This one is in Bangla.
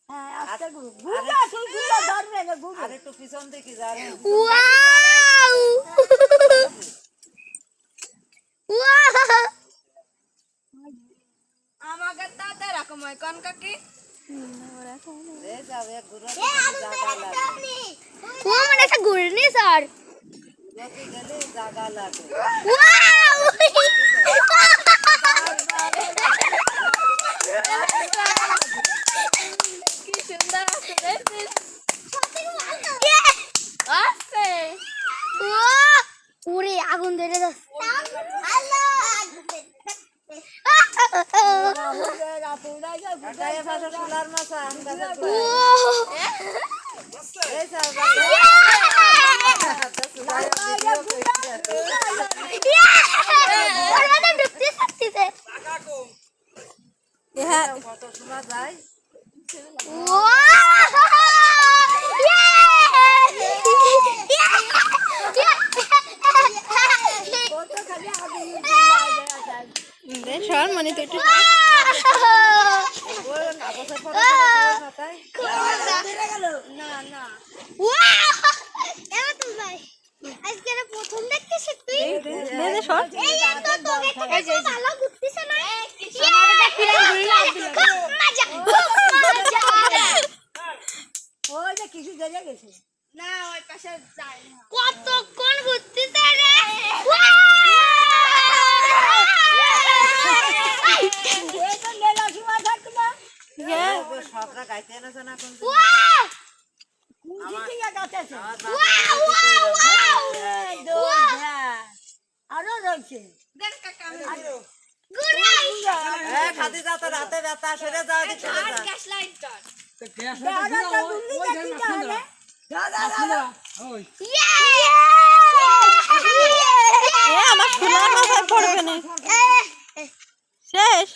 হ্যাঁ আস্তে ঘুরো ঘুরো তুই ঘুরো ধরবে না ঘুরো আরে একটু পিছন দেখি যা ওয়াও ওয়াও আমাকে তাতে এরকম হয় কোন কাকি রে যাও এক ঘুরো জায়গা লাগে ও মানে একটা ঘুরনি স্যার যত গেলে জায়গা লাগে ওয়াও কি সুন্দর আছে দেখছিস আছে ওরে আগুন ধরে যাচ্ছে কাটায় ভাষা সোলার মাছা আম গাছে এই যাও কত শোনা যায় সর মানে তো একটু প্রথম দেখতেছি তুই ভালো ঘুরতেছে না ওই যে কিছু জেগে গেছে না ওই পাশে যায় না কতক্ষণ ঘুরতেছে রে এই তো নেলা সীমা থাকতো না সবরা গাইতে এনেছে না কোন কুঞ্চি থেকে গাতেছে আরো রয়েছে দেখ কাকা আমি খাদি যা তো রাতে ব্যথা সরে যাও দিক সরে আর যা গ্যাস লাইট কর আমার সোনার মাথায় পড়বে না শেষ